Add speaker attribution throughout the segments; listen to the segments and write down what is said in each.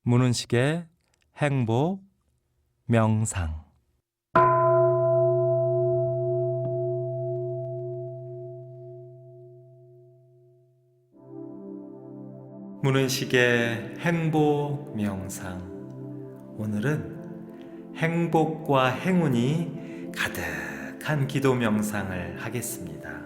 Speaker 1: 문은식의 행복 명상. 문은식의 행복 명상. 오늘은 행복과 행운이 가득한 기도 명상을 하겠습니다.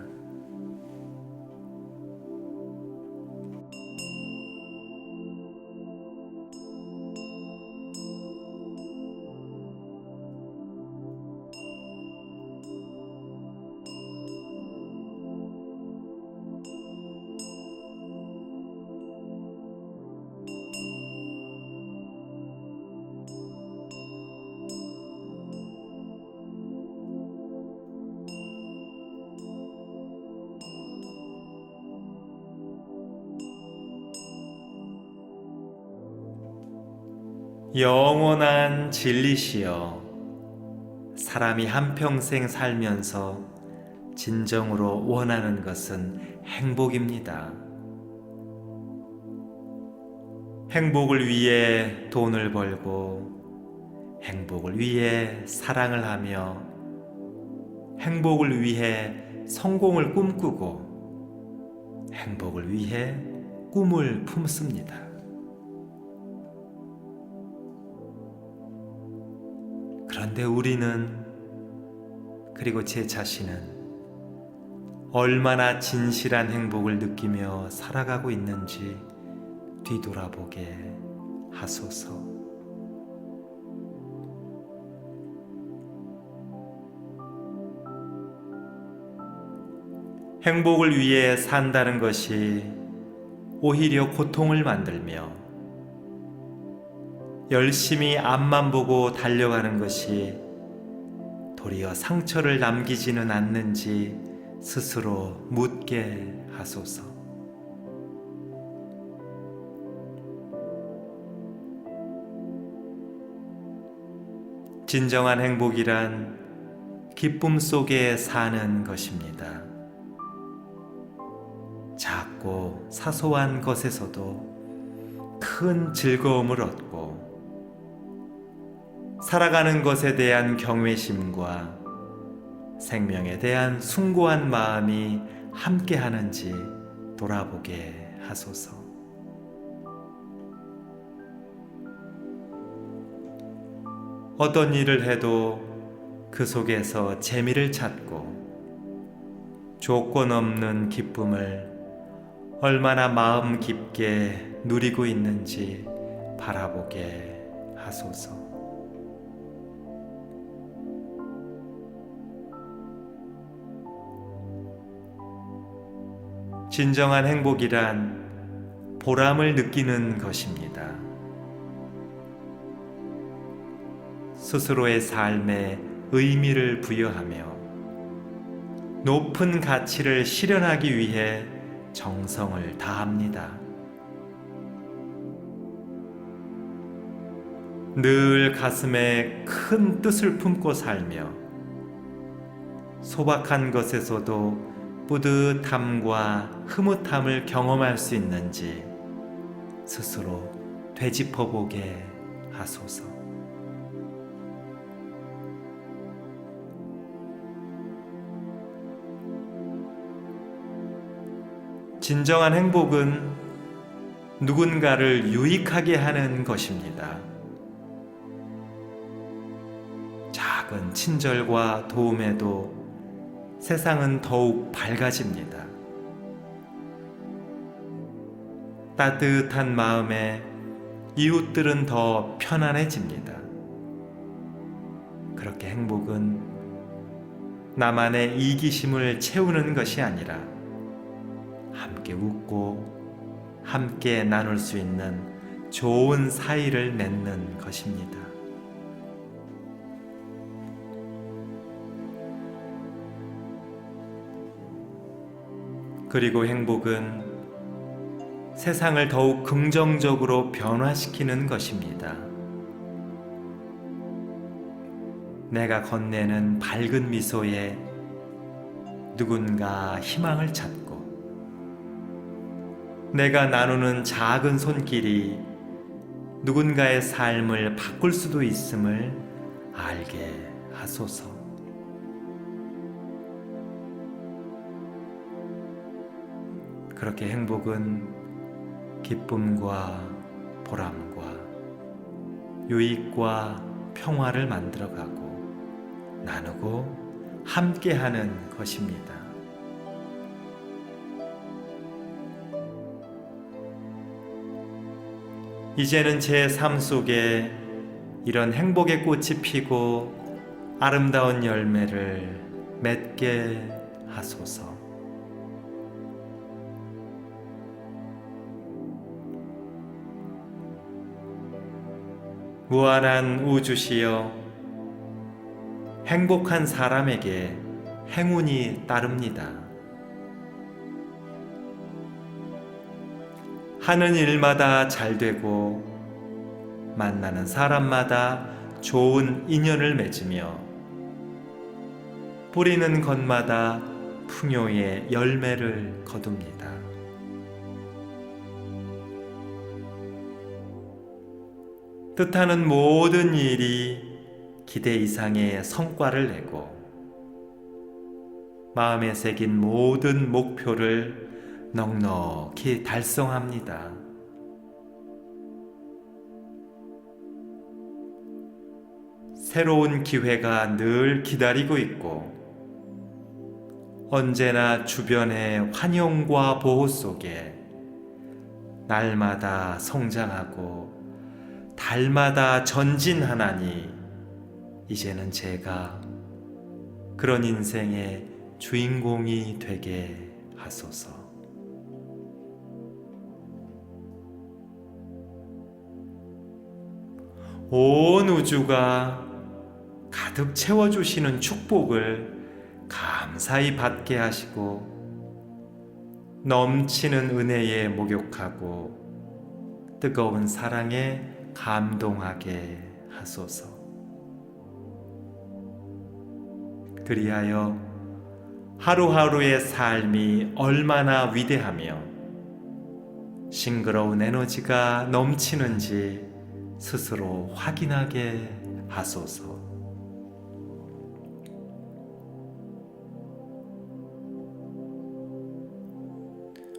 Speaker 1: 영원한 진리시여, 사람이 한평생 살면서 진정으로 원하는 것은 행복입니다. 행복을 위해 돈을 벌고, 행복을 위해 사랑을 하며, 행복을 위해 성공을 꿈꾸고, 행복을 위해 꿈을 품습니다. 그런데 우리는, 그리고 제 자신은 얼마나 진실한 행복을 느끼며 살아가고 있는지 뒤돌아보게 하소서. 행복을 위해 산다는 것이 오히려 고통을 만들며, 열심히 앞만 보고 달려가는 것이 도리어 상처를 남기지는 않는지 스스로 묻게 하소서. 진정한 행복이란 기쁨 속에 사는 것입니다. 작고 사소한 것에서도 큰 즐거움을 얻고, 살아가는 것에 대한 경외심과 생명에 대한 숭고한 마음이 함께하는지 돌아보게 하소서. 어떤 일을 해도 그 속에서 재미를 찾고, 조건 없는 기쁨을 얼마나 마음 깊게 누리고 있는지 바라보게 하소서. 진정한 행복이란 보람을 느끼는 것입니다. 스스로의 삶에 의미를 부여하며 높은 가치를 실현하기 위해 정성을 다합니다. 늘 가슴에 큰 뜻을 품고 살며, 소박한 것에서도 뿌듯함과 흐뭇함을 경험할 수 있는지 스스로 되짚어보게 하소서. 진정한 행복은 누군가를 유익하게 하는 것입니다. 작은 친절과 도움에도 세상은 더욱 밝아집니다. 따뜻한 마음에 이웃들은 더 편안해집니다. 그렇게 행복은 나만의 이기심을 채우는 것이 아니라 함께 웃고 함께 나눌 수 있는 좋은 사이를 맺는 것입니다. 그리고 행복은 세상을 더욱 긍정적으로 변화시키는 것입니다. 내가 건네는 밝은 미소에 누군가 희망을 찾고, 내가 나누는 작은 손길이 누군가의 삶을 바꿀 수도 있음을 알게 하소서. 그렇게 행복은 기쁨과 보람과 유익과 평화를 만들어가고 나누고 함께하는 것입니다. 이제는 제 삶 속에 이런 행복의 꽃이 피고 아름다운 열매를 맺게 하소서. 무한한 우주시여, 행복한 사람에게 행운이 따릅니다. 하는 일마다 잘 되고 만나는 사람마다 좋은 인연을 맺으며 뿌리는 것마다 풍요의 열매를 거둡니다. 뜻하는 모든 일이 기대 이상의 성과를 내고 마음에 새긴 모든 목표를 넉넉히 달성합니다. 새로운 기회가 늘 기다리고 있고 언제나 주변의 환영과 보호 속에 날마다 성장하고 달마다 전진하나니 이제는 제가 그런 인생의 주인공이 되게 하소서. 온 우주가 가득 채워주시는 축복을 감사히 받게 하시고 넘치는 은혜에 목욕하고 뜨거운 사랑에 감동하게 하소서. 그리하여 하루하루의 삶이 얼마나 위대하며 싱그러운 에너지가 넘치는지 스스로 확인하게 하소서.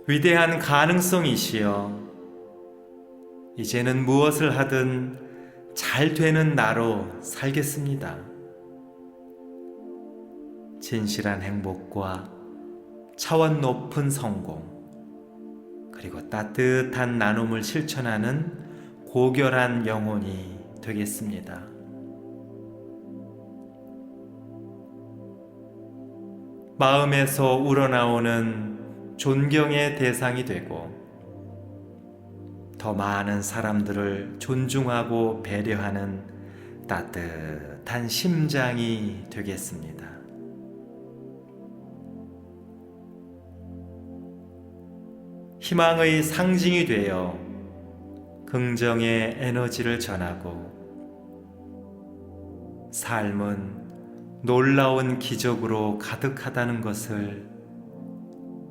Speaker 1: 위대한 가능성이시여, 이제는 무엇을 하든 잘 되는 나로 살겠습니다. 진실한 행복과 차원 높은 성공, 그리고 따뜻한 나눔을 실천하는 고결한 영혼이 되겠습니다. 마음에서 우러나오는 존경의 대상이 되고 더 많은 사람들을 존중하고 배려하는 따뜻한 심장이 되겠습니다. 희망의 상징이 되어 긍정의 에너지를 전하고 삶은 놀라운 기적으로 가득하다는 것을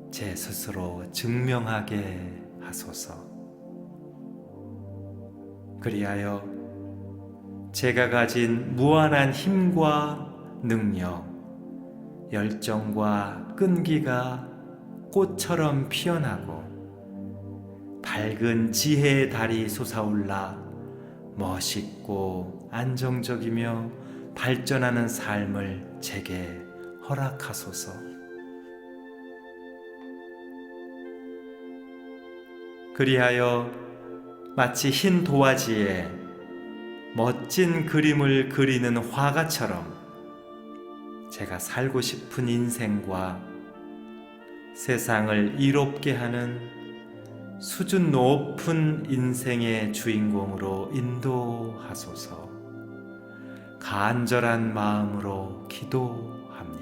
Speaker 1: 제 스스로 증명하게 하소서. 그리하여 제가 가진 무한한 힘과 능력, 열정과 끈기가 꽃처럼 피어나고 밝은 지혜의 달이 솟아올라 멋있고 안정적이며 발전하는 삶을 제게 허락하소서. 그리하여 마치 흰 도화지에 멋진 그림을 그리는 화가처럼 제가 살고 싶은 인생과 세상을 이롭게 하는 수준 높은 인생의 주인공으로 인도하소서. 간절한 마음으로 기도합니다.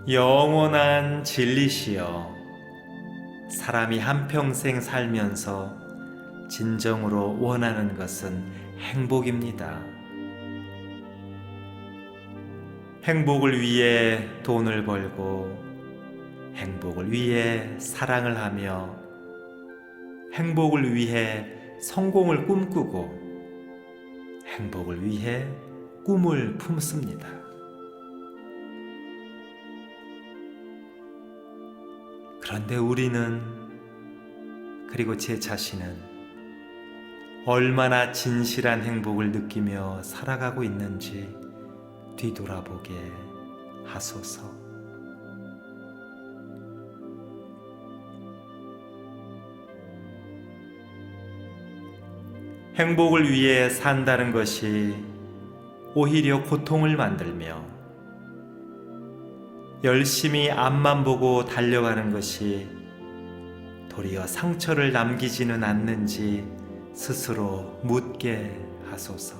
Speaker 1: 영원한 진리시여, 사람이 한평생 살면서 진정으로 원하는 것은 행복입니다. 행복을 위해 돈을 벌고, 행복을 위해 사랑을 하며, 행복을 위해 성공을 꿈꾸고, 행복을 위해 꿈을 품습니다. 그런데 우리는, 그리고 제 자신은 얼마나 진실한 행복을 느끼며 살아가고 있는지 뒤돌아보게 하소서. 행복을 위해 산다는 것이 오히려 고통을 만들며, 열심히 앞만 보고 달려가는 것이 도리어 상처를 남기지는 않는지 스스로 묻게 하소서.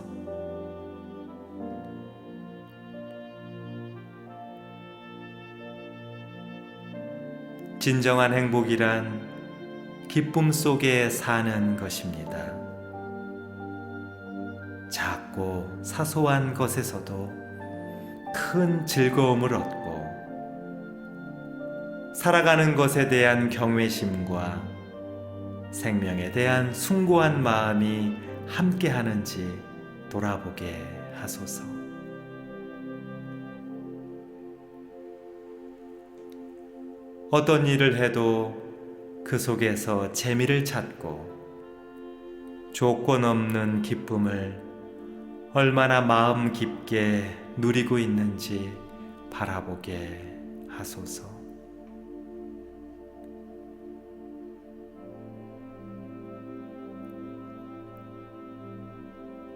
Speaker 1: 진정한 행복이란 기쁨 속에 사는 것입니다. 작고 사소한 것에서도 큰 즐거움을 얻고, 살아가는 것에 대한 경외심과 생명에 대한 숭고한 마음이 함께하는지 돌아보게 하소서. 어떤 일을 해도 그 속에서 재미를 찾고, 조건 없는 기쁨을 얼마나 마음 깊게 누리고 있는지 바라보게 하소서.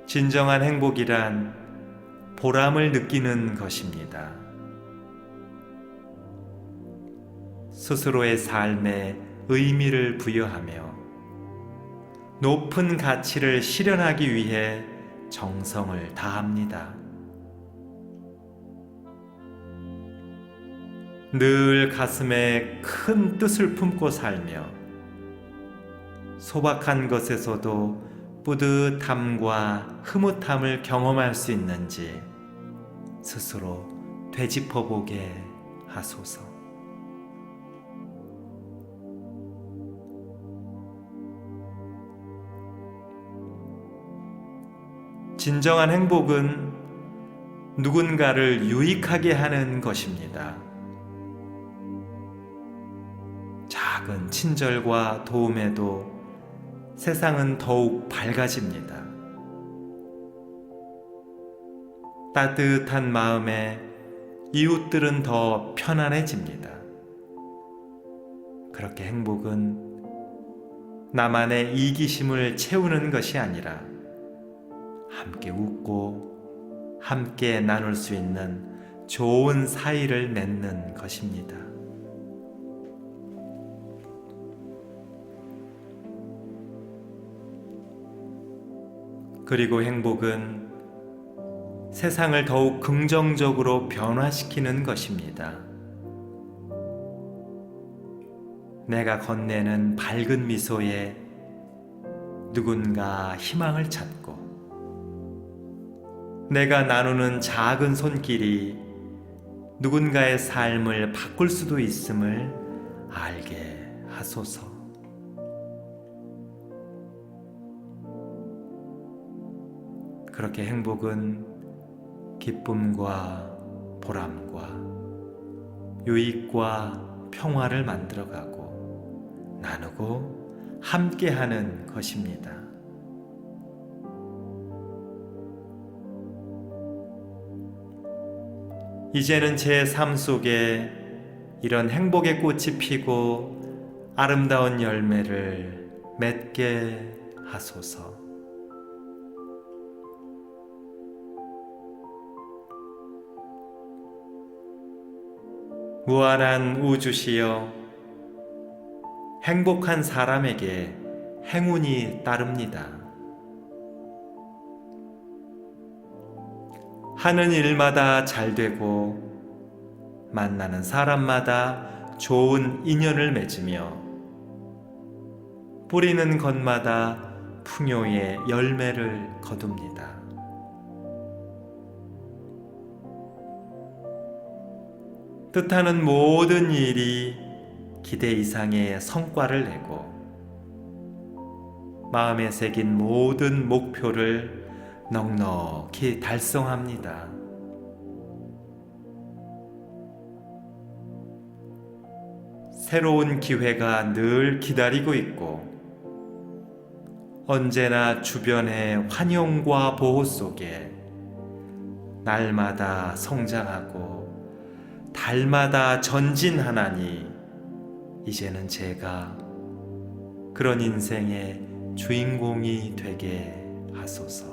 Speaker 1: 진정한 행복이란 보람을 느끼는 것입니다. 스스로의 삶에 의미를 부여하며 높은 가치를 실현하기 위해 정성을 다합니다. 늘 가슴에 큰 뜻을 품고 살며, 소박한 것에서도 뿌듯함과 흐뭇함을 경험할 수 있는지 스스로 되짚어보게 하소서. 진정한 행복은 누군가를 유익하게 하는 것입니다. 작은 친절과 도움에도 세상은 더욱 밝아집니다. 따뜻한 마음에 이웃들은 더 편안해집니다. 그렇게 행복은 나만의 이기심을 채우는 것이 아니라 함께 웃고 함께 나눌 수 있는 좋은 사이를 맺는 것입니다. 그리고 행복은 세상을 더욱 긍정적으로 변화시키는 것입니다. 내가 건네는 밝은 미소에 누군가 희망을 찾고, 내가 나누는 작은 손길이 누군가의 삶을 바꿀 수도 있음을 알게 하소서. 그렇게 행복은 기쁨과 보람과 유익과 평화를 만들어가고 나누고 함께하는 것입니다. 이제는 제 삶 속에 이런 행복의 꽃이 피고 아름다운 열매를 맺게 하소서. 무한한 우주시여, 행복한 사람에게 행운이 따릅니다. 하는 일마다 잘 되고 만나는 사람마다 좋은 인연을 맺으며 뿌리는 것마다 풍요의 열매를 거둡니다. 뜻하는 모든 일이 기대 이상의 성과를 내고 마음에 새긴 모든 목표를 넉넉히 달성합니다. 새로운 기회가 늘 기다리고 있고 언제나 주변의 환영과 보호 속에 날마다 성장하고 달마다 전진하나니 이제는 제가 그런 인생의 주인공이 되게 하소서.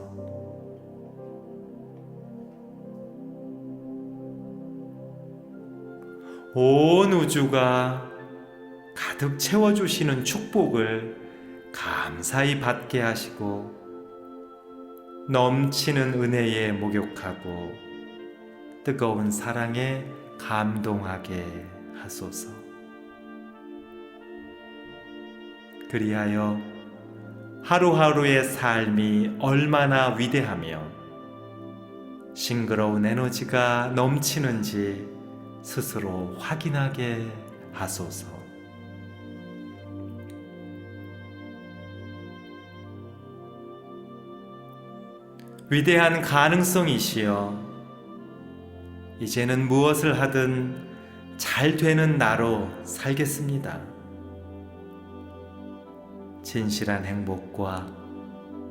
Speaker 1: 온 우주가 가득 채워주시는 축복을 감사히 받게 하시고 넘치는 은혜에 목욕하고 뜨거운 사랑에 감동하게 하소서. 그리하여 하루하루의 삶이 얼마나 위대하며 싱그러운 에너지가 넘치는지 스스로 확인하게 하소서. 위대한 가능성이시여, 이제는 무엇을 하든 잘 되는 나로 살겠습니다. 진실한 행복과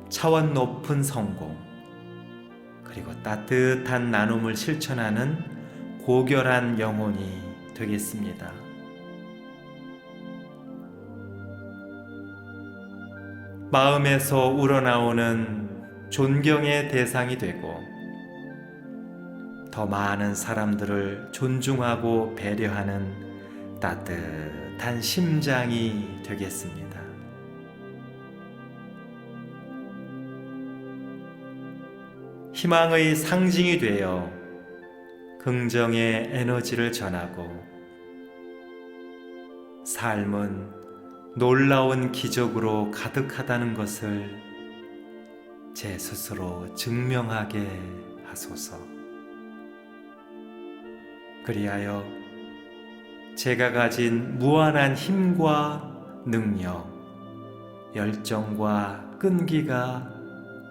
Speaker 1: 차원 높은 성공, 그리고 따뜻한 나눔을 실천하는 고결한 영혼이 되겠습니다. 마음에서 우러나오는 존경의 대상이 되고 더 많은 사람들을 존중하고 배려하는 따뜻한 심장이 되겠습니다. 희망의 상징이 되어 긍정의 에너지를 전하고 삶은 놀라운 기적으로 가득하다는 것을 제 스스로 증명하게 하소서. 그리하여 제가 가진 무한한 힘과 능력, 열정과 끈기가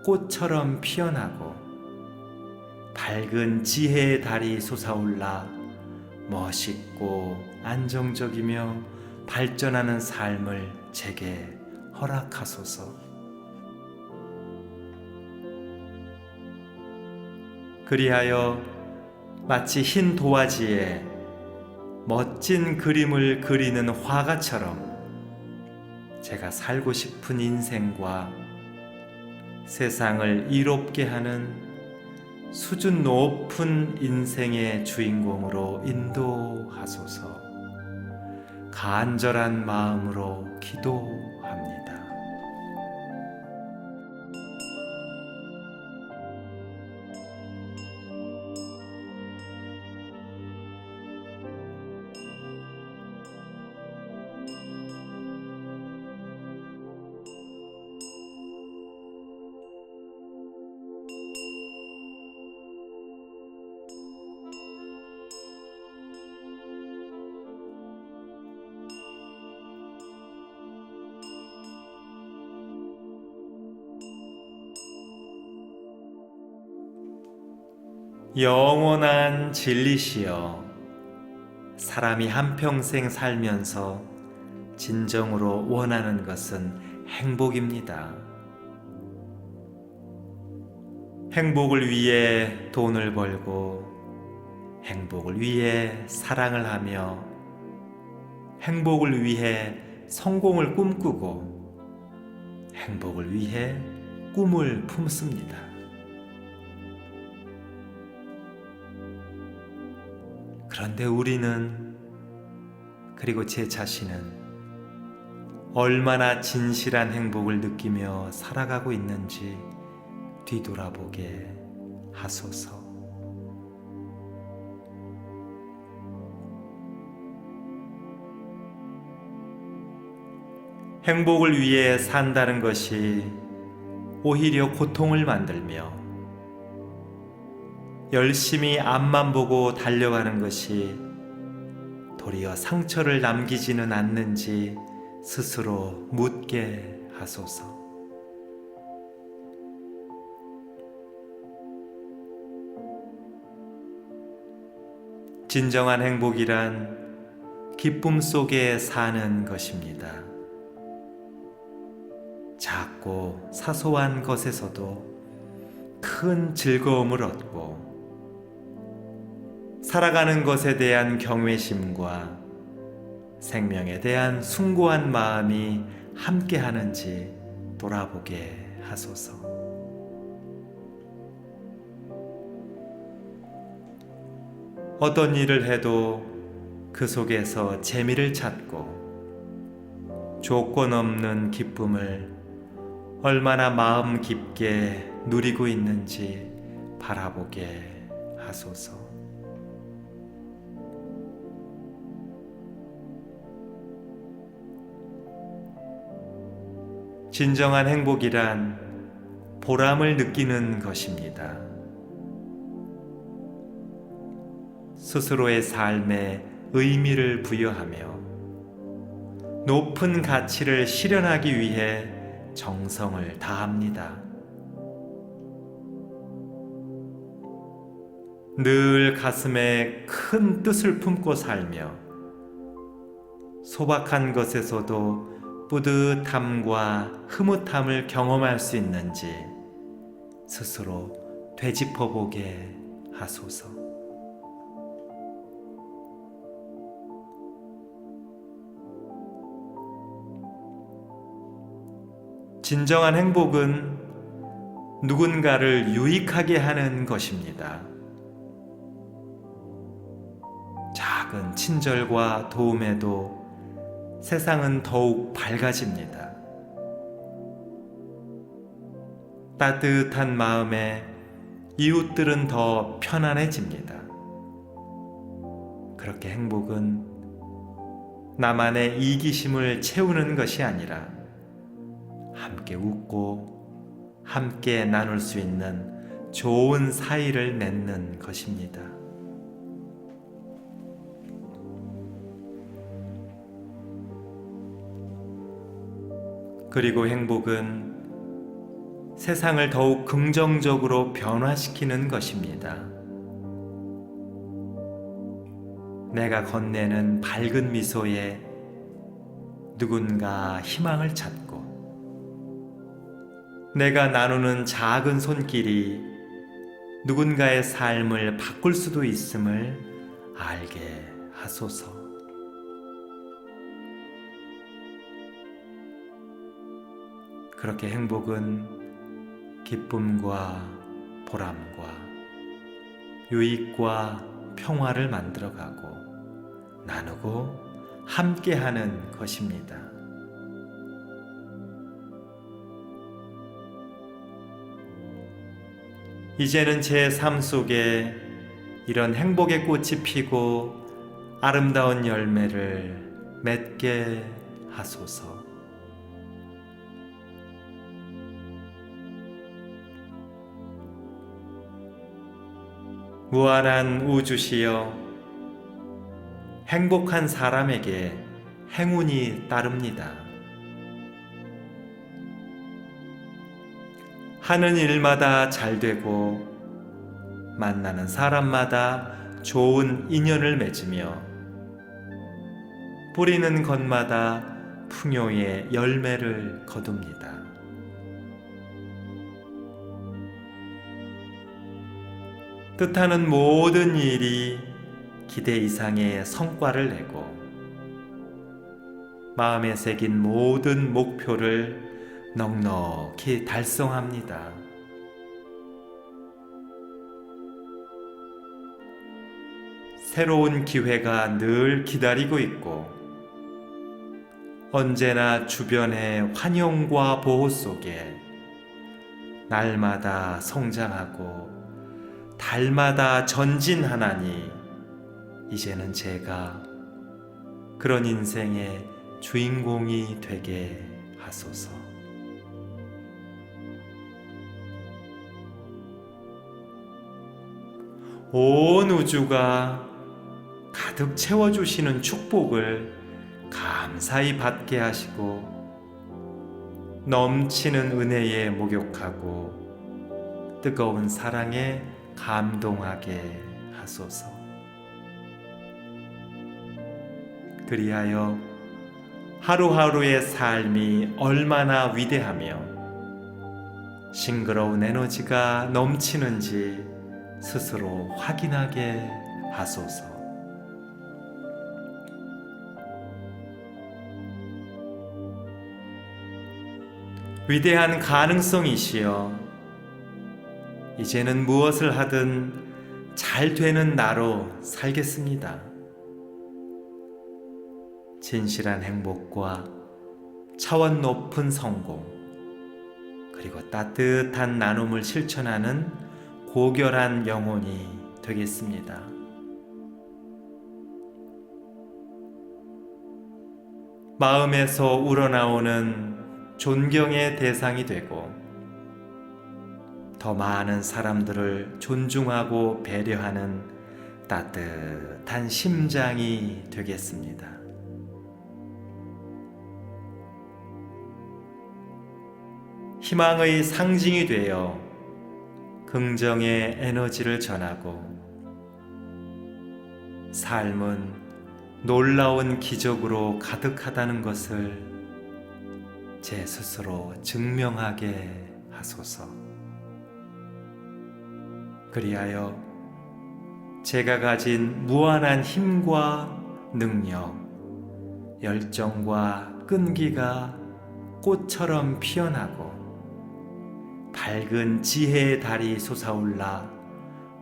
Speaker 1: 꽃처럼 피어나고 밝은 지혜의 달이 솟아올라 멋있고 안정적이며 발전하는 삶을 제게 허락하소서. 그리하여 마치 흰 도화지에 멋진 그림을 그리는 화가처럼 제가 살고 싶은 인생과 세상을 이롭게 하는 수준 높은 인생의 주인공으로 인도하소서. 간절한 마음으로 기도합니다. 영원한 진리시여, 사람이 한평생 살면서 진정으로 원하는 것은 행복입니다. 행복을 위해 돈을 벌고, 행복을 위해 사랑을 하며, 행복을 위해 성공을 꿈꾸고, 행복을 위해 꿈을 품습니다. 그런데 우리는, 그리고 제 자신은 얼마나 진실한 행복을 느끼며 살아가고 있는지 뒤돌아보게 하소서. 행복을 위해 산다는 것이 오히려 고통을 만들며 열심히 앞만 보고 달려가는 것이 도리어 상처를 남기지는 않는지 스스로 묻게 하소서. 진정한 행복이란 기쁨 속에 사는 것입니다. 작고 사소한 것에서도 큰 즐거움을 얻고 살아가는 것에 대한 경외심과 생명에 대한 숭고한 마음이 함께하는지 돌아보게 하소서. 어떤 일을 해도 그 속에서 재미를 찾고 조건 없는 기쁨을 얼마나 마음 깊게 누리고 있는지 바라보게 하소서. 진정한 행복이란 보람을 느끼는 것입니다. 스스로의 삶에 의미를 부여하며 높은 가치를 실현하기 위해 정성을 다합니다. 늘 가슴에 큰 뜻을 품고 살며 소박한 것에서도 뿌듯함과 흐뭇함을 경험할 수 있는지 스스로 되짚어보게 하소서. 진정한 행복은 누군가를 유익하게 하는 것입니다. 작은 친절과 도움에도 세상은 더욱 밝아집니다. 따뜻한 마음에 이웃들은 더 편안해집니다. 그렇게 행복은 나만의 이기심을 채우는 것이 아니라 함께 웃고 함께 나눌 수 있는 좋은 사이를 맺는 것입니다. 그리고 행복은 세상을 더욱 긍정적으로 변화시키는 것입니다. 내가 건네는 밝은 미소에 누군가 희망을 찾고 내가 나누는 작은 손길이 누군가의 삶을 바꿀 수도 있음을 알게 하소서. 그렇게 행복은 기쁨과 보람과 유익과 평화를 만들어가고 나누고 함께하는 것입니다. 이제는 제 삶 속에 이런 행복의 꽃이 피고 아름다운 열매를 맺게 하소서. 무한한 우주시여, 행복한 사람에게 행운이 따릅니다. 하는 일마다 잘 되고 만나는 사람마다 좋은 인연을 맺으며 뿌리는 것마다 풍요의 열매를 거둡니다. 뜻하는 모든 일이 기대 이상의 성과를 내고 마음에 새긴 모든 목표를 넉넉히 달성합니다. 새로운 기회가 늘 기다리고 있고 언제나 주변의 환영과 보호 속에 날마다 성장하고 달마다 전진하나니 이제는 제가 그런 인생의 주인공이 되게 하소서. 온 우주가 가득 채워주시는 축복을 감사히 받게 하시고 넘치는 은혜에 목욕하고 뜨거운 사랑에 감동하게 하소서. 그리하여 하루하루의 삶이 얼마나 위대하며 싱그러운 에너지가 넘치는지 스스로 확인하게 하소서. 위대한 가능성이시여, 이제는 무엇을 하든 잘 되는 나로 살겠습니다. 진실한 행복과 차원 높은 성공, 그리고 따뜻한 나눔을 실천하는 고결한 영혼이 되겠습니다. 마음에서 우러나오는 존경의 대상이 되고 더 많은 사람들을 존중하고 배려하는 따뜻한 심장이 되겠습니다. 희망의 상징이 되어 긍정의 에너지를 전하고 삶은 놀라운 기적으로 가득하다는 것을 제 스스로 증명하게 하소서. 그리하여 제가 가진 무한한 힘과 능력, 열정과 끈기가 꽃처럼 피어나고 밝은 지혜의 달이 솟아올라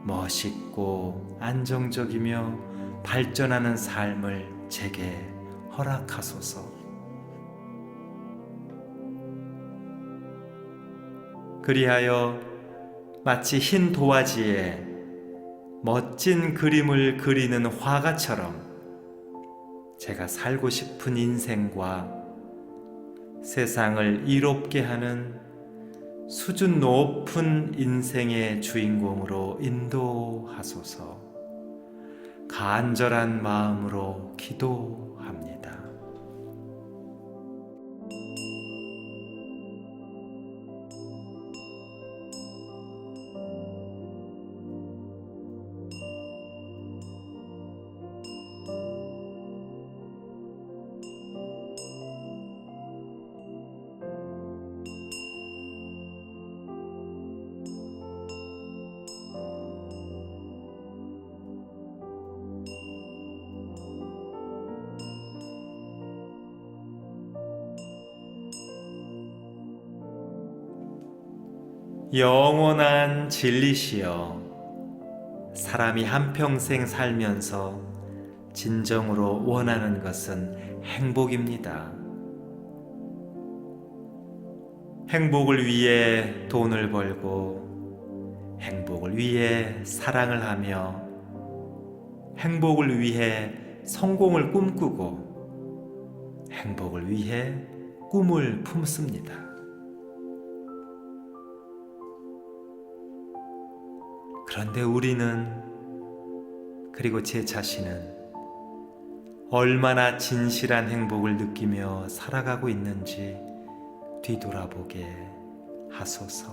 Speaker 1: 멋있고 안정적이며 발전하는 삶을 제게 허락하소서. 그리하여 마치 흰 도화지에 멋진 그림을 그리는 화가처럼 제가 살고 싶은 인생과 세상을 이롭게 하는 수준 높은 인생의 주인공으로 인도하소서. 간절한 마음으로 기도합니다. 영원한 진리시여, 사람이 한평생 살면서 진정으로 원하는 것은 행복입니다. 행복을 위해 돈을 벌고, 행복을 위해 사랑을 하며, 행복을 위해 성공을 꿈꾸고, 행복을 위해 꿈을 품습니다. 그런데 우리는, 그리고 제 자신은 얼마나 진실한 행복을 느끼며 살아가고 있는지 뒤돌아보게 하소서.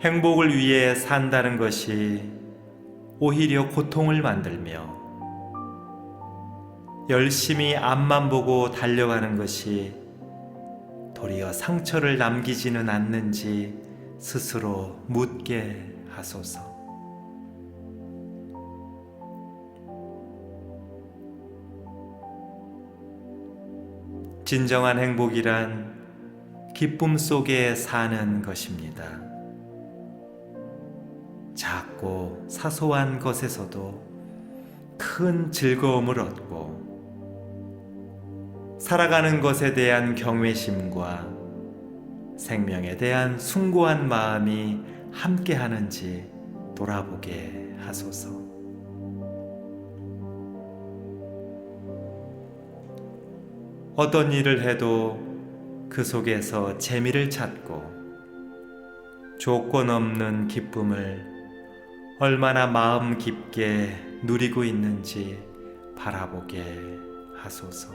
Speaker 1: 행복을 위해 산다는 것이 오히려 고통을 만들며, 열심히 앞만 보고 달려가는 것이 도리어 상처를 남기지는 않는지 스스로 묻게 하소서. 진정한 행복이란 기쁨 속에 사는 것입니다. 작고 사소한 것에서도 큰 즐거움을 얻고, 살아가는 것에 대한 경외심과 생명에 대한 숭고한 마음이 함께하는지 돌아보게 하소서. 어떤 일을 해도 그 속에서 재미를 찾고 조건 없는 기쁨을 얼마나 마음 깊게 누리고 있는지 바라보게 하소서.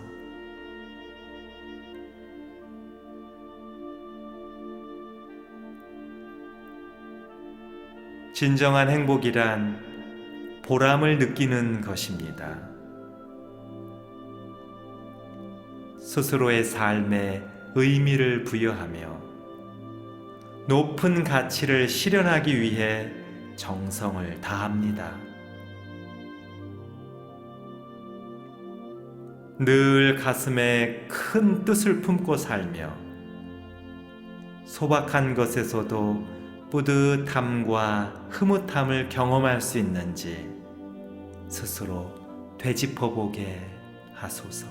Speaker 1: 진정한 행복이란 보람을 느끼는 것입니다. 스스로의 삶에 의미를 부여하며 높은 가치를 실현하기 위해 정성을 다합니다. 늘 가슴에 큰 뜻을 품고 살며 소박한 것에서도 뿌듯함과 흐뭇함을 경험할 수 있는지 스스로 되짚어보게 하소서.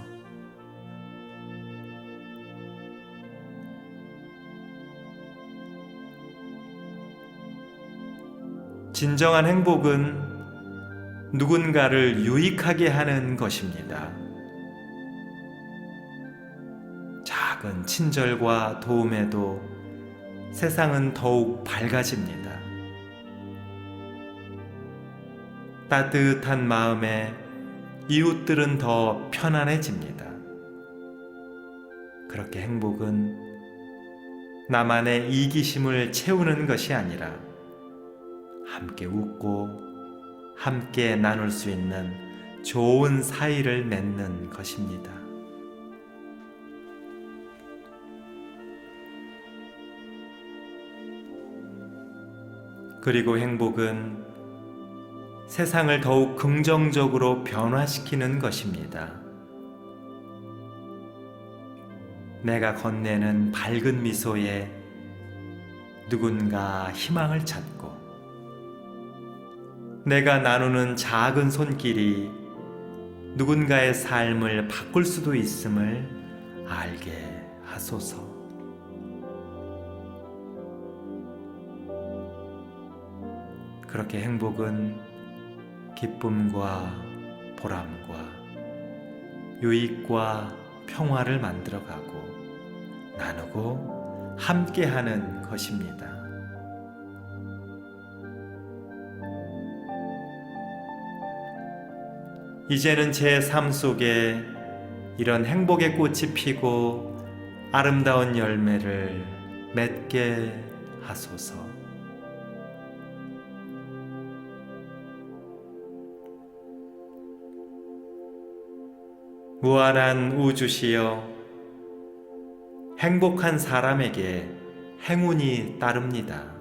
Speaker 1: 진정한 행복은 누군가를 유익하게 하는 것입니다. 작은 친절과 도움에도 세상은 더욱 밝아집니다. 따뜻한 마음에 이웃들은 더 편안해집니다. 그렇게 행복은 나만의 이기심을 채우는 것이 아니라 함께 웃고 함께 나눌 수 있는 좋은 사이를 맺는 것입니다. 그리고 행복은 세상을 더욱 긍정적으로 변화시키는 것입니다. 내가 건네는 밝은 미소에 누군가 희망을 찾고 내가 나누는 작은 손길이 누군가의 삶을 바꿀 수도 있음을 알게 하소서. 그렇게 행복은 기쁨과 보람과 유익과 평화를 만들어가고 나누고 함께하는 것입니다. 이제는 제 삶 속에 이런 행복의 꽃이 피고 아름다운 열매를 맺게 하소서. 무한한 우주시여, 행복한 사람에게 행운이 따릅니다.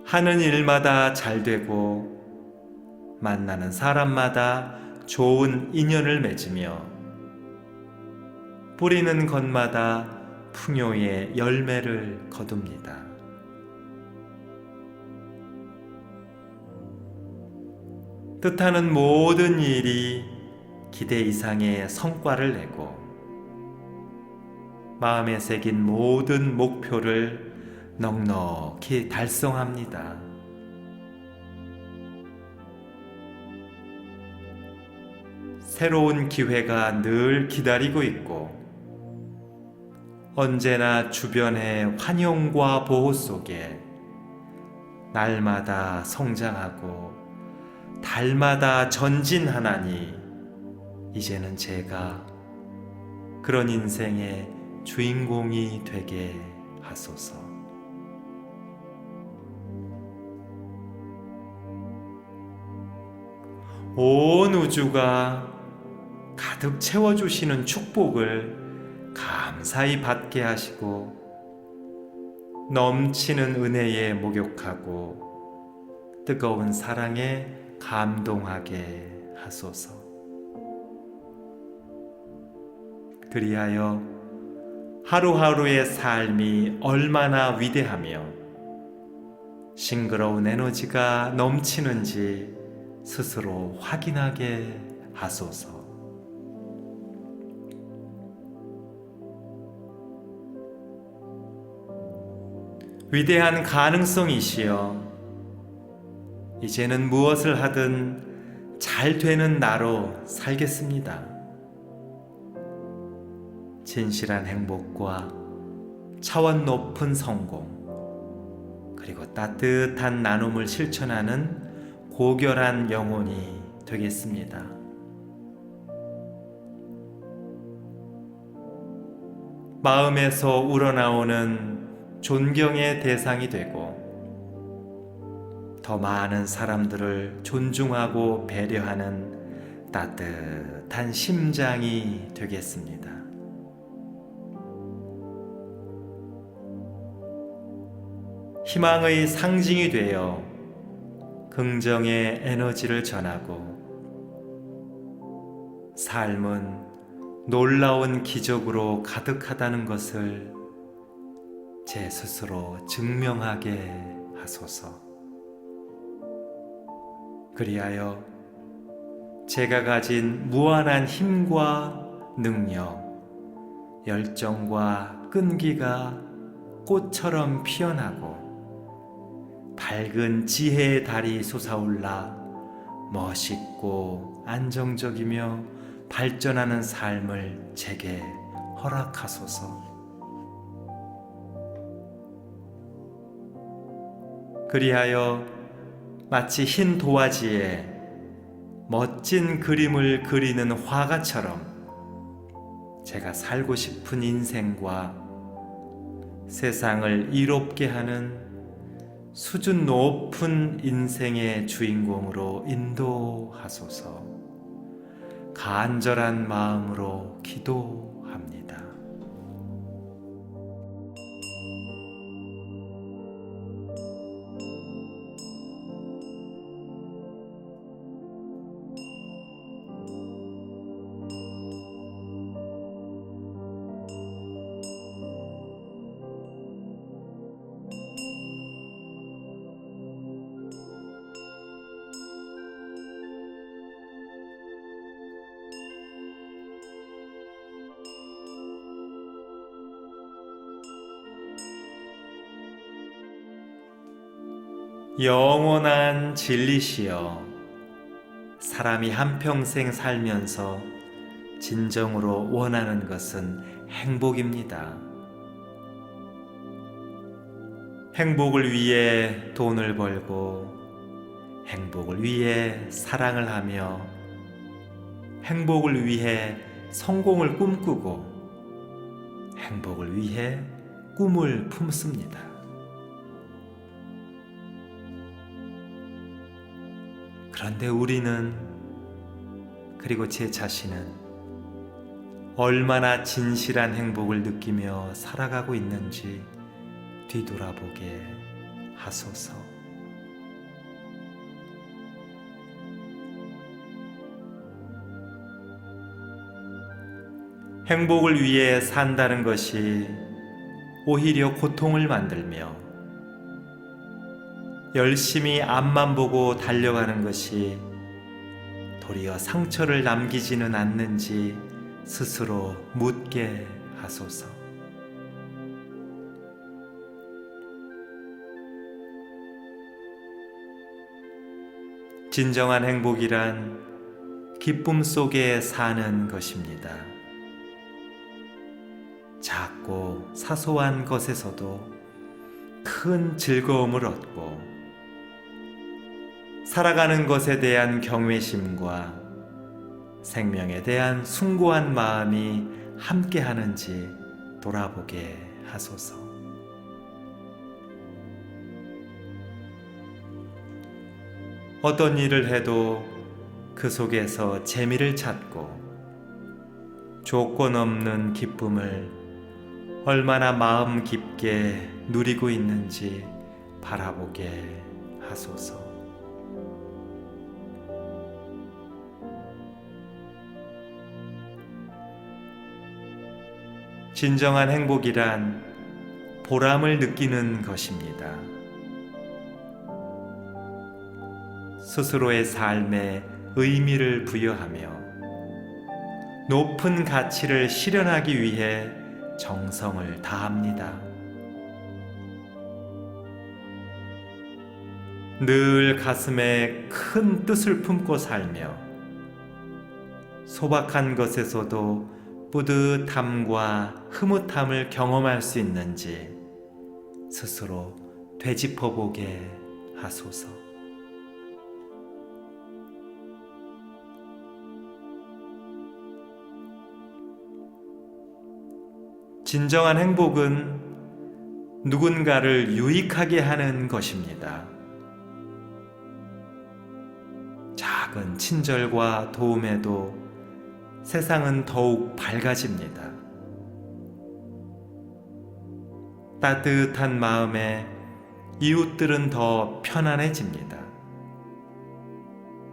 Speaker 1: 하는 일마다 잘 되고 만나는 사람마다 좋은 인연을 맺으며 뿌리는 것마다 풍요의 열매를 거둡니다. 뜻하는 모든 일이 기대 이상의 성과를 내고 마음에 새긴 모든 목표를 넉넉히 달성합니다. 새로운 기회가 늘 기다리고 있고 언제나 주변의 환영과 보호 속에 날마다 성장하고 달마다 전진하나니 이제는 제가 그런 인생의 주인공이 되게 하소서. 온 우주가 가득 채워주시는 축복을 감사히 받게 하시고 넘치는 은혜에 목욕하고 뜨거운 사랑에 감동하게 하소서. 그리하여 하루하루의 삶이 얼마나 위대하며 싱그러운 에너지가 넘치는지 스스로 확인하게 하소서. 위대한 가능성이시여, 이제는 무엇을 하든 잘 되는 나로 살겠습니다. 진실한 행복과 차원 높은 성공, 그리고 따뜻한 나눔을 실천하는 고결한 영혼이 되겠습니다. 마음에서 우러나오는 존경의 대상이 되고 더 많은 사람들을 존중하고 배려하는 따뜻한 심장이 되겠습니다. 희망의 상징이 되어 긍정의 에너지를 전하고 삶은 놀라운 기적으로 가득하다는 것을 제 스스로 증명하게 하소서. 그리하여 제가 가진 무한한 힘과 능력, 열정과 끈기가 꽃처럼 피어나고 밝은 지혜의 달이 솟아올라 멋있고 안정적이며 발전하는 삶을 제게 허락하소서. 그리하여 마치 흰 도화지에 멋진 그림을 그리는 화가처럼 제가 살고 싶은 인생과 세상을 이롭게 하는 수준 높은 인생의 주인공으로 인도하소서. 간절한 마음으로 기도합니다. 영원한 진리시여, 사람이 한평생 살면서 진정으로 원하는 것은 행복입니다. 행복을 위해 돈을 벌고, 행복을 위해 사랑을 하며, 행복을 위해 성공을 꿈꾸고, 행복을 위해 꿈을 품습니다. 그런데 우리는, 그리고 제 자신은 얼마나 진실한 행복을 느끼며 살아가고 있는지 뒤돌아보게 하소서. 행복을 위해 산다는 것이 오히려 고통을 만들며, 열심히 앞만 보고 달려가는 것이 도리어 상처를 남기지는 않는지 스스로 묻게 하소서. 진정한 행복이란 기쁨 속에 사는 것입니다. 작고 사소한 것에서도 큰 즐거움을 얻고, 살아가는 것에 대한 경외심과 생명에 대한 숭고한 마음이 함께하는지 돌아보게 하소서. 어떤 일을 해도 그 속에서 재미를 찾고 조건 없는 기쁨을 얼마나 마음 깊게 누리고 있는지 바라보게 하소서. 진정한 행복이란 보람을 느끼는 것입니다. 스스로의 삶에 의미를 부여하며 높은 가치를 실현하기 위해 정성을 다합니다. 늘 가슴에 큰 뜻을 품고 살며 소박한 것에서도 뿌듯함과 흐뭇함을 경험할 수 있는지 스스로 되짚어보게 하소서. 진정한 행복은 누군가를 유익하게 하는 것입니다. 작은 친절과 도움에도 세상은 더욱 밝아집니다. 따뜻한 마음에 이웃들은 더 편안해집니다.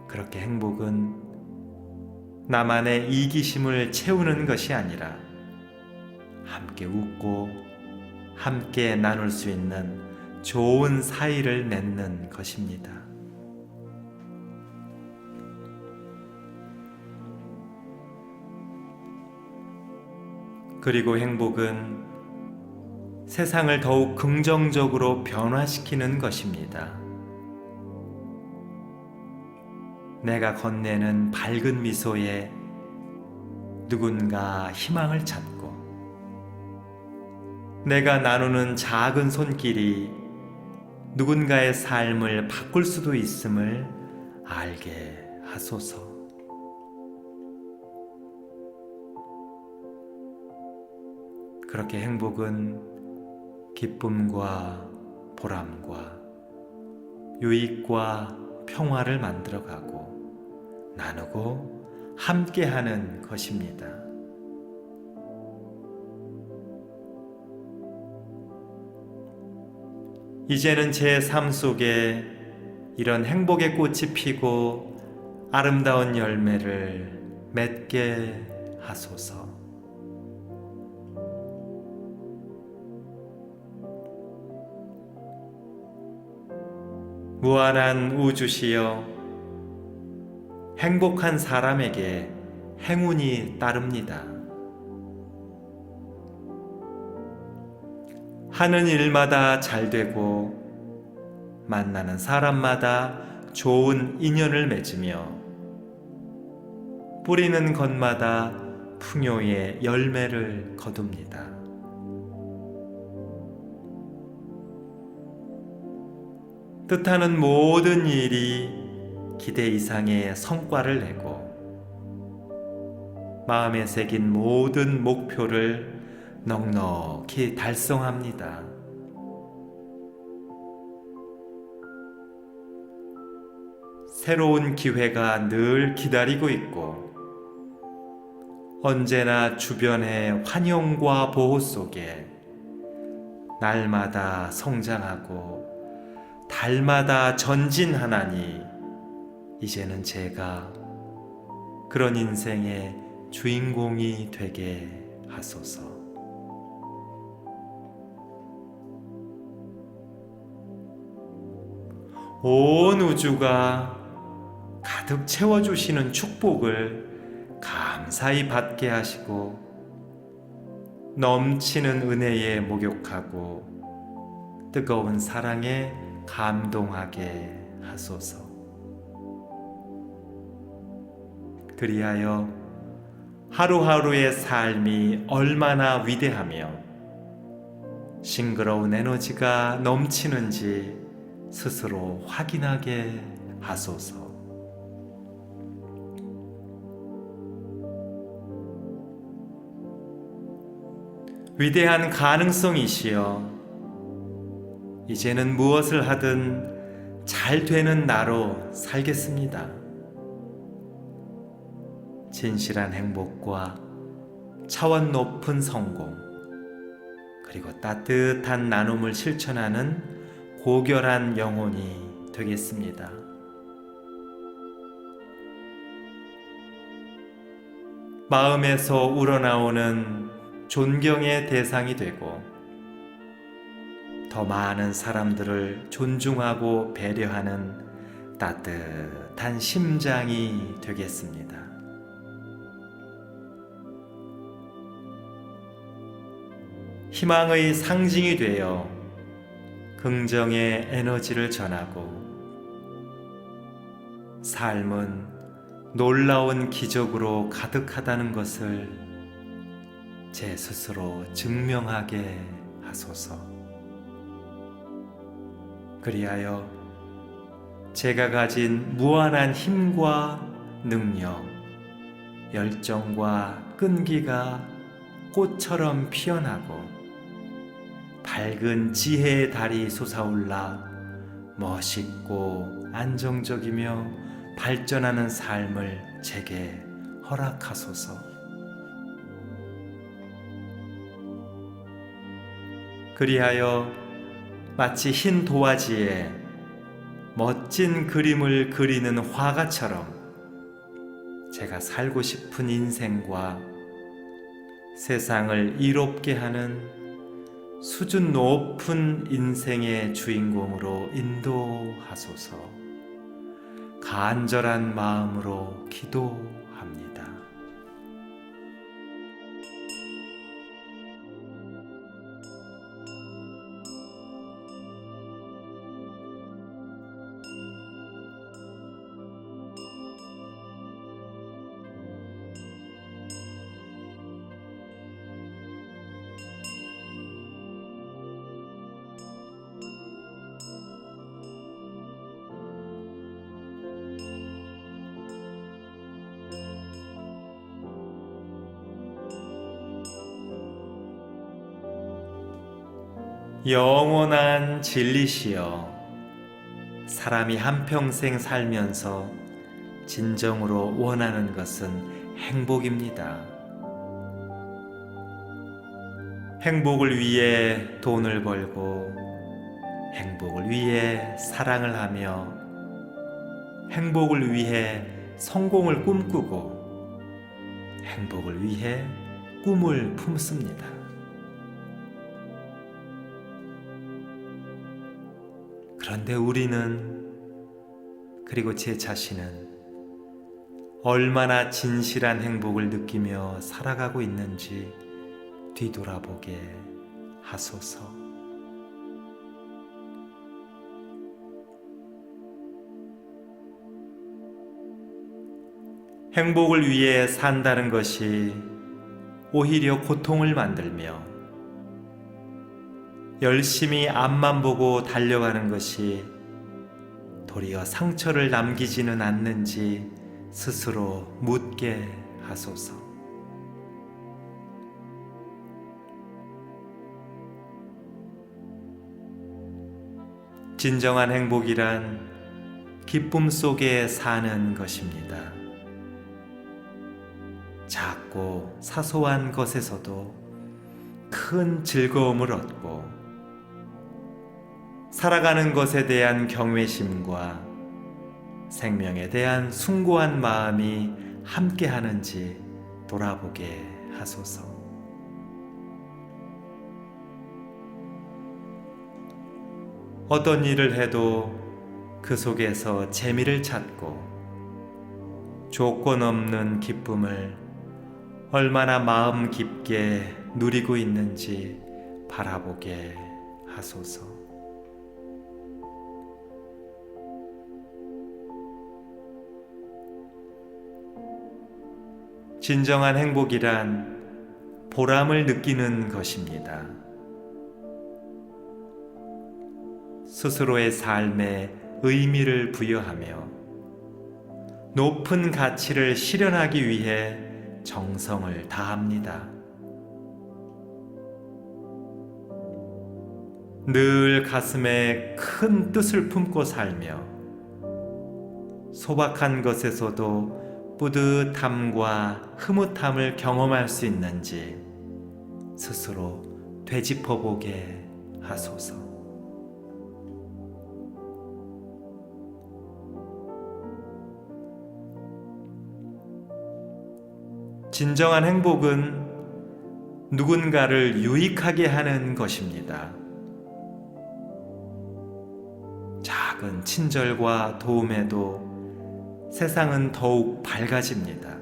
Speaker 1: 그렇게 행복은 나만의 이기심을 채우는 것이 아니라 함께 웃고 함께 나눌 수 있는 좋은 사이를 맺는 것입니다. 그리고 행복은 세상을 더욱 긍정적으로 변화시키는 것입니다. 내가 건네는 밝은 미소에 누군가 희망을 찾고 내가 나누는 작은 손길이 누군가의 삶을 바꿀 수도 있음을 알게 하소서. 그렇게 행복은 기쁨과 보람과 유익과 평화를 만들어가고 나누고 함께하는 것입니다. 이제는 제 삶 속에 이런 행복의 꽃이 피고 아름다운 열매를 맺게 하소서. 무한한 우주시여, 행복한 사람에게 행운이 따릅니다. 하는 일마다 잘 되고 만나는 사람마다 좋은 인연을 맺으며 뿌리는 것마다 풍요의 열매를 거둡니다. 뜻하는 모든 일이 기대 이상의 성과를 내고 마음에 새긴 모든 목표를 넉넉히 달성합니다. 새로운 기회가 늘 기다리고 있고 언제나 주변의 환영과 보호 속에 날마다 성장하고 달마다 전진하나니 이제는 제가 그런 인생의 주인공이 되게 하소서. 온 우주가 가득 채워주시는 축복을 감사히 받게 하시고 넘치는 은혜에 목욕하고 뜨거운 사랑에 감동하게 하소서. 그리하여 하루하루의 삶이 얼마나 위대하며 싱그러운 에너지가 넘치는지 스스로 확인하게 하소서. 위대한 가능성이시여, 이제는 무엇을 하든 잘 되는 나로 살겠습니다. 진실한 행복과 차원 높은 성공, 그리고 따뜻한 나눔을 실천하는 고결한 영혼이 되겠습니다. 마음에서 우러나오는 존경의 대상이 되고 더 많은 사람들을 존중하고 배려하는 따뜻한 심장이 되겠습니다. 희망의 상징이 되어 긍정의 에너지를 전하고 삶은 놀라운 기적으로 가득하다는 것을 제 스스로 증명하게 하소서. 그리하여 제가 가진 무한한 힘과 능력, 열정과 끈기가 꽃처럼 피어나고 밝은 지혜의 달이 솟아올라 멋있고 안정적이며 발전하는 삶을 제게 허락하소서. 그리하여 마치 흰 도화지에 멋진 그림을 그리는 화가처럼 제가 살고 싶은 인생과 세상을 이롭게 하는 수준 높은 인생의 주인공으로 인도하소서. 간절한 마음으로 기도합니다. 영원한 진리시여, 사람이 한평생 살면서 진정으로 원하는 것은 행복입니다. 행복을 위해 돈을 벌고, 행복을 위해 사랑을 하며, 행복을 위해 성공을 꿈꾸고, 행복을 위해 꿈을 품습니다. 그런데 우리는, 그리고 제 자신은 얼마나 진실한 행복을 느끼며 살아가고 있는지 뒤돌아보게 하소서. 행복을 위해 산다는 것이 오히려 고통을 만들며, 열심히 앞만 보고 달려가는 것이 도리어 상처를 남기지는 않는지 스스로 묻게 하소서. 진정한 행복이란 기쁨 속에 사는 것입니다. 작고 사소한 것에서도 큰 즐거움을 얻고, 살아가는 것에 대한 경외심과 생명에 대한 숭고한 마음이 함께 하는지 돌아보게 하소서. 어떤 일을 해도 그 속에서 재미를 찾고 조건 없는 기쁨을 얼마나 마음 깊게 누리고 있는지 바라보게 하소서. 진정한 행복이란 보람을 느끼는 것입니다. 스스로의 삶에 의미를 부여하며 높은 가치를 실현하기 위해 정성을 다합니다. 늘 가슴에 큰 뜻을 품고 살며 소박한 것에서도 뿌듯함과 흐뭇함을 경험할 수 있는지 스스로 되짚어보게 하소서. 진정한 행복은 누군가를 유익하게 하는 것입니다. 작은 친절과 도움에도 세상은 더욱 밝아집니다.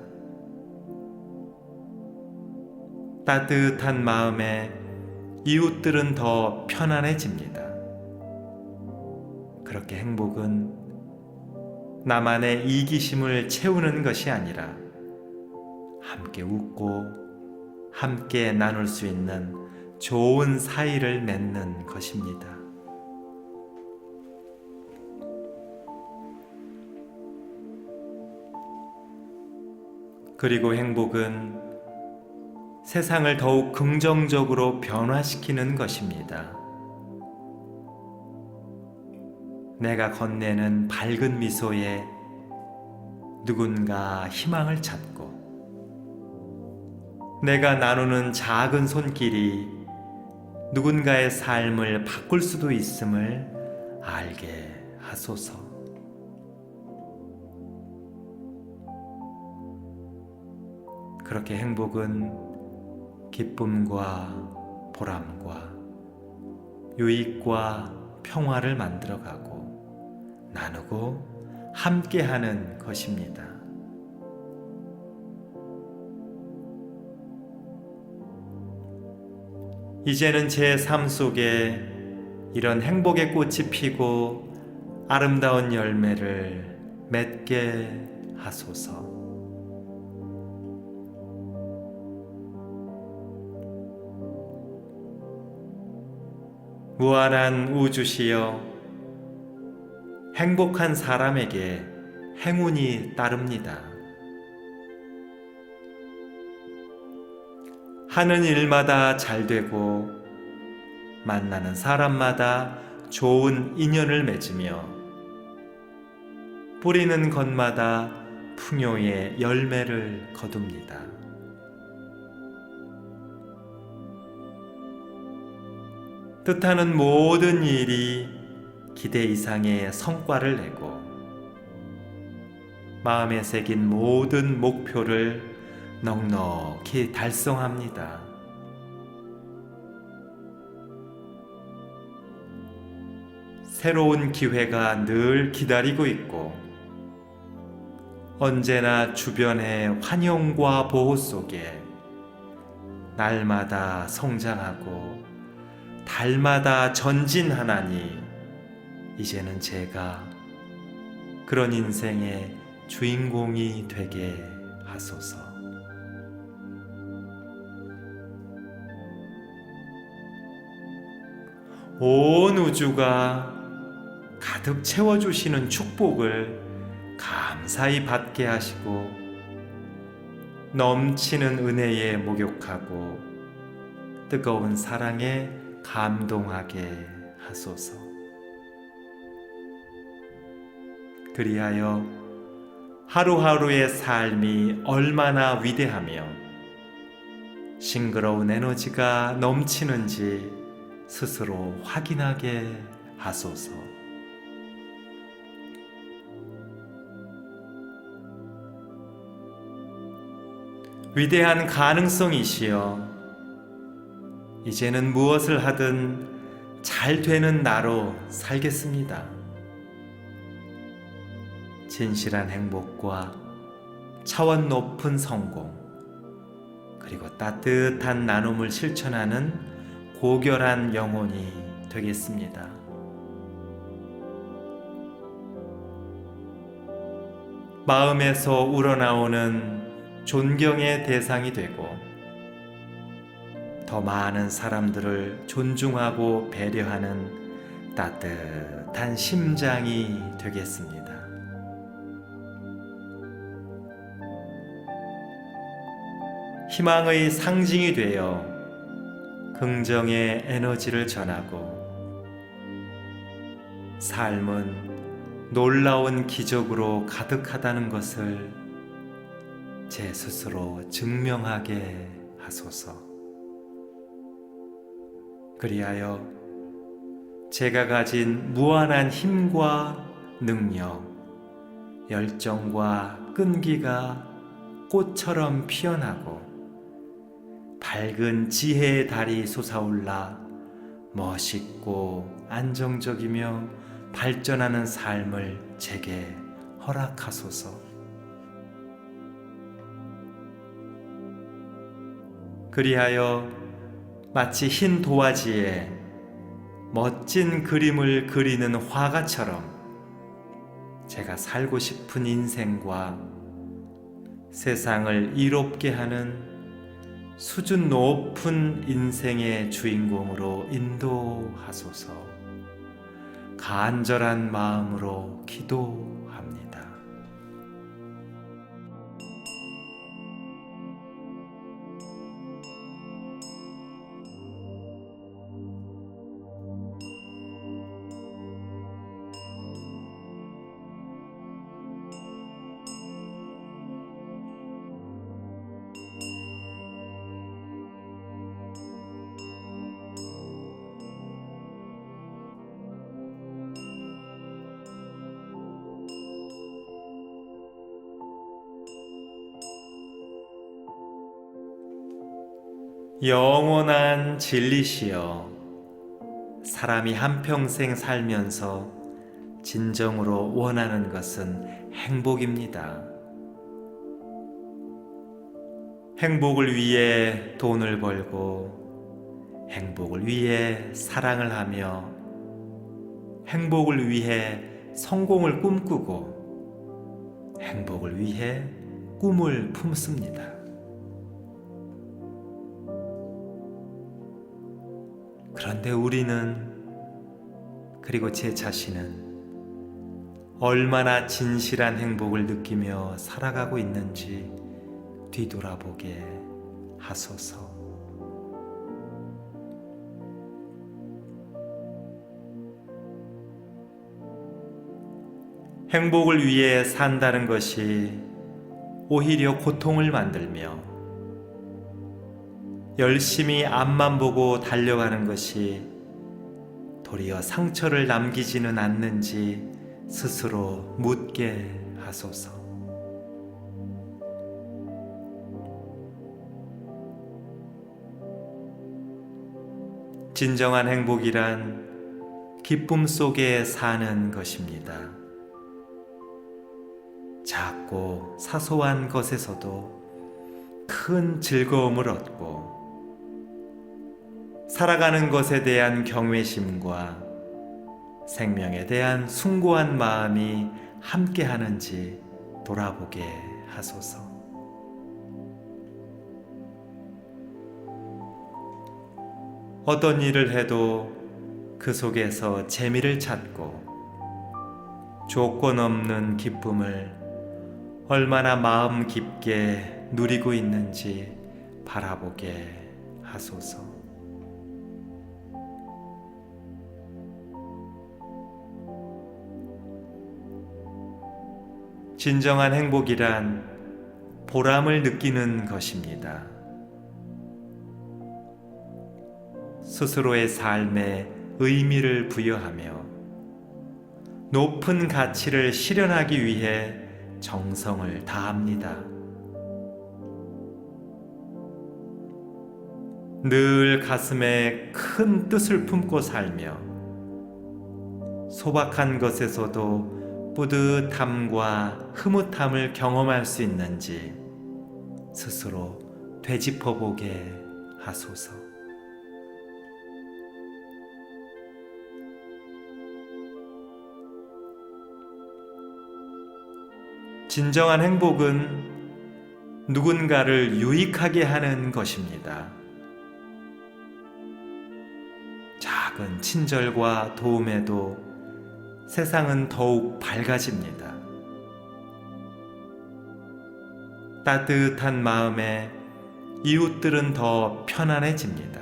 Speaker 1: 따뜻한 마음에 이웃들은 더 편안해집니다. 그렇게 행복은 나만의 이기심을 채우는 것이 아니라 함께 웃고 함께 나눌 수 있는 좋은 사이를 맺는 것입니다. 그리고 행복은 세상을 더욱 긍정적으로 변화시키는 것입니다. 내가 건네는 밝은 미소에 누군가 희망을 찾고, 내가 나누는 작은 손길이 누군가의 삶을 바꿀 수도 있음을 알게 하소서. 그렇게 행복은 기쁨과 보람과 유익과 평화를 만들어가고 나누고 함께하는 것입니다. 이제는 제 삶 속에 이런 행복의 꽃이 피고 아름다운 열매를 맺게 하소서. 무한한 우주시여, 행복한 사람에게 행운이 따릅니다. 하는 일마다 잘 되고 만나는 사람마다 좋은 인연을 맺으며 뿌리는 것마다 풍요의 열매를 거둡니다. 뜻하는 모든 일이 기대 이상의 성과를 내고 마음에 새긴 모든 목표를 넉넉히 달성합니다. 새로운 기회가 늘 기다리고 있고 언제나 주변의 환영과 보호 속에 날마다 성장하고 달마다 전진하나니 이제는 제가 그런 인생의 주인공이 되게 하소서. 온 우주가 가득 채워주시는 축복을 감사히 받게 하시고 넘치는 은혜에 목욕하고 뜨거운 사랑에 감동하게 하소서. 그리하여 하루하루의 삶이 얼마나 위대하며 싱그러운 에너지가 넘치는지 스스로 확인하게 하소서. 위대한 가능성이시여, 이제는 무엇을 하든 잘 되는 나로 살겠습니다. 진실한 행복과 차원 높은 성공, 그리고 따뜻한 나눔을 실천하는 고결한 영혼이 되겠습니다. 마음에서 우러나오는 존경의 대상이 되고 더 많은 사람들을 존중하고 배려하는 따뜻한 심장이 되겠습니다. 희망의 상징이 되어 긍정의 에너지를 전하고 삶은 놀라운 기적으로 가득하다는 것을 제 스스로 증명하게 하소서. 그리하여 제가 가진 무한한 힘과 능력, 열정과 끈기가 꽃처럼 피어나고 밝은 지혜의 달이 솟아올라 멋있고 안정적이며 발전하는 삶을 제게 허락하소서. 그리하여 마치 흰 도화지에 멋진 그림을 그리는 화가처럼 제가 살고 싶은 인생과 세상을 이롭게 하는 수준 높은 인생의 주인공으로 인도하소서. 간절한 마음으로 기도합니다. 영원한 진리시여, 사람이 한평생 살면서 진정으로 원하는 것은 행복입니다. 행복을 위해 돈을 벌고, 행복을 위해 사랑을 하며, 행복을 위해 성공을 꿈꾸고, 행복을 위해 꿈을 품습니다. 그런데 우리는, 그리고 제 자신은 얼마나 진실한 행복을 느끼며 살아가고 있는지 뒤돌아보게 하소서. 행복을 위해 산다는 것이 오히려 고통을 만들며, 열심히 앞만 보고 달려가는 것이 도리어 상처를 남기지는 않는지 스스로 묻게 하소서. 진정한 행복이란 기쁨 속에 사는 것입니다. 작고 사소한 것에서도 큰 즐거움을 얻고, 살아가는 것에 대한 경외심과 생명에 대한 숭고한 마음이 함께 하는지 돌아보게 하소서. 어떤 일을 해도 그 속에서 재미를 찾고, 조건 없는 기쁨을 얼마나 마음 깊게 누리고 있는지 바라보게 하소서. 진정한 행복이란 보람을 느끼는 것입니다. 스스로의 삶에 의미를 부여하며 높은 가치를 실현하기 위해 정성을 다합니다. 늘 가슴에 큰 뜻을 품고 살며, 소박한 것에서도 뿌듯함과 흐뭇함을 경험할 수 있는지 스스로 되짚어보게 하소서. 진정한 행복은 누군가를 유익하게 하는 것입니다. 작은 친절과 도움에도 세상은 더욱 밝아집니다. 따뜻한 마음에 이웃들은 더 편안해집니다.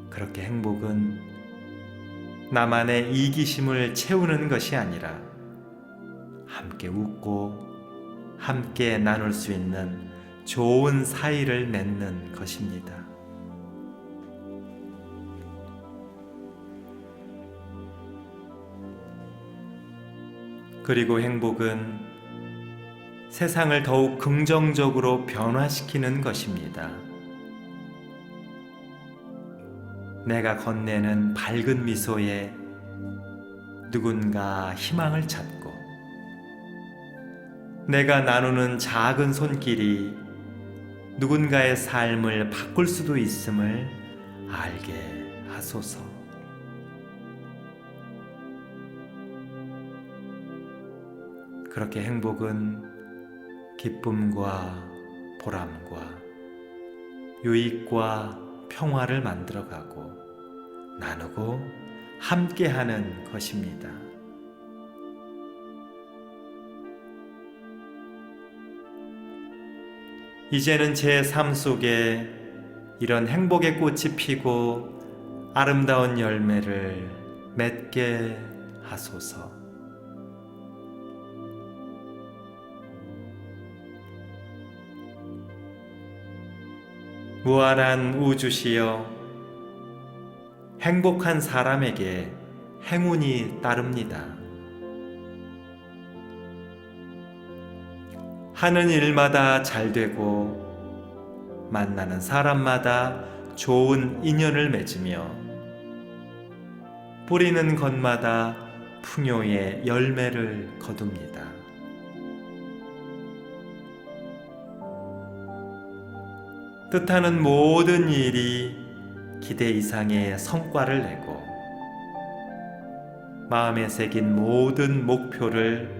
Speaker 1: 그렇게 행복은 나만의 이기심을 채우는 것이 아니라 함께 웃고 함께 나눌 수 있는 좋은 사이를 맺는 것입니다. 그리고 행복은 세상을 더욱 긍정적으로 변화시키는 것입니다. 내가 건네는 밝은 미소에 누군가 희망을 찾고, 내가 나누는 작은 손길이 누군가의 삶을 바꿀 수도 있음을 알게 하소서. 그렇게 행복은 기쁨과 보람과 유익과 평화를 만들어가고 나누고 함께하는 것입니다. 이제는 제 삶 속에 이런 행복의 꽃이 피고 아름다운 열매를 맺게 하소서. 무한한 우주시여, 행복한 사람에게 행운이 따릅니다. 하는 일마다 잘 되고 만나는 사람마다 좋은 인연을 맺으며 뿌리는 것마다 풍요의 열매를 거둡니다. 뜻하는 모든 일이 기대 이상의 성과를 내고 마음에 새긴 모든 목표를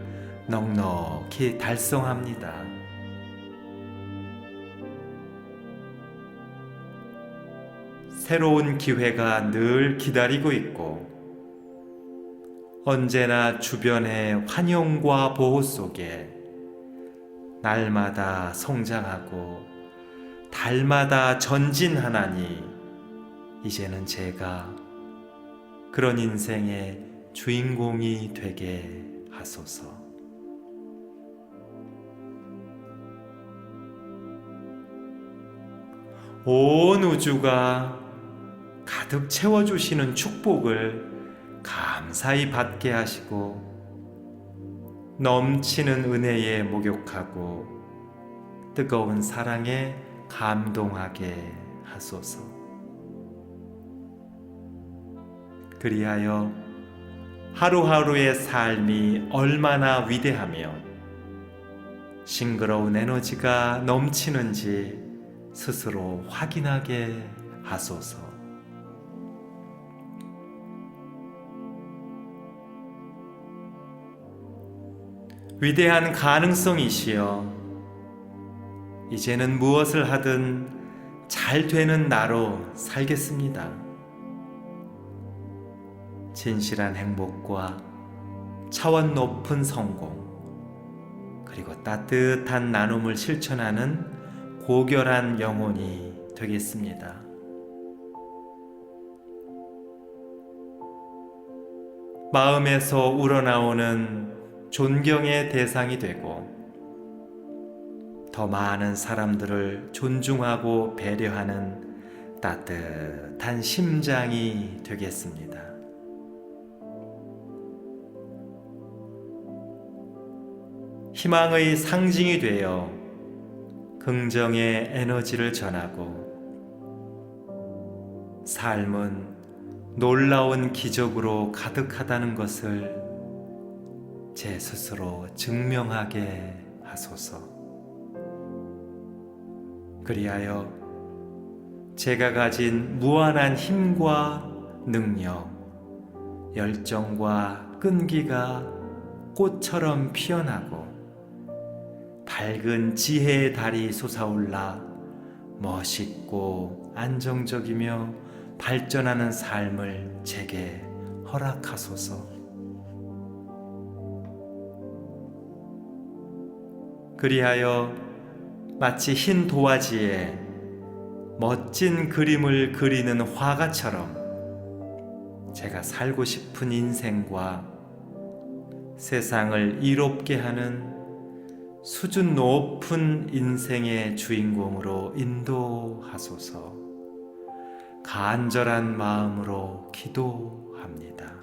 Speaker 1: 넉넉히 달성합니다. 새로운 기회가 늘 기다리고 있고 언제나 주변의 환영과 보호 속에 날마다 성장하고 달마다 전진하나니 이제는 제가 그런 인생의 주인공이 되게 하소서. 온 우주가 가득 채워주시는 축복을 감사히 받게 하시고 넘치는 은혜에 목욕하고 뜨거운 사랑에 감동하게 하소서. 그리하여 하루하루의 삶이 얼마나 위대하며 싱그러운 에너지가 넘치는지 스스로 확인하게 하소서. 위대한 가능성이시여, 이제는 무엇을 하든 잘 되는 나로 살겠습니다. 진실한 행복과 차원 높은 성공, 그리고 따뜻한 나눔을 실천하는 고결한 영혼이 되겠습니다. 마음에서 우러나오는 존경의 대상이 되고 더 많은 사람들을 존중하고 배려하는 따뜻한 심장이 되겠습니다. 희망의 상징이 되어 긍정의 에너지를 전하고 삶은 놀라운 기적으로 가득하다는 것을 제 스스로 증명하게 하소서. 그리하여 제가 가진 무한한 힘과 능력, 열정과 끈기가 꽃처럼 피어나고 밝은 지혜의 달이 솟아올라 멋있고 안정적이며 발전하는 삶을 제게 허락하소서. 그리하여 마치 흰 도화지에 멋진 그림을 그리는 화가처럼 제가 살고 싶은 인생과 세상을 이롭게 하는 수준 높은 인생의 주인공으로 인도하소서. 간절한 마음으로 기도합니다.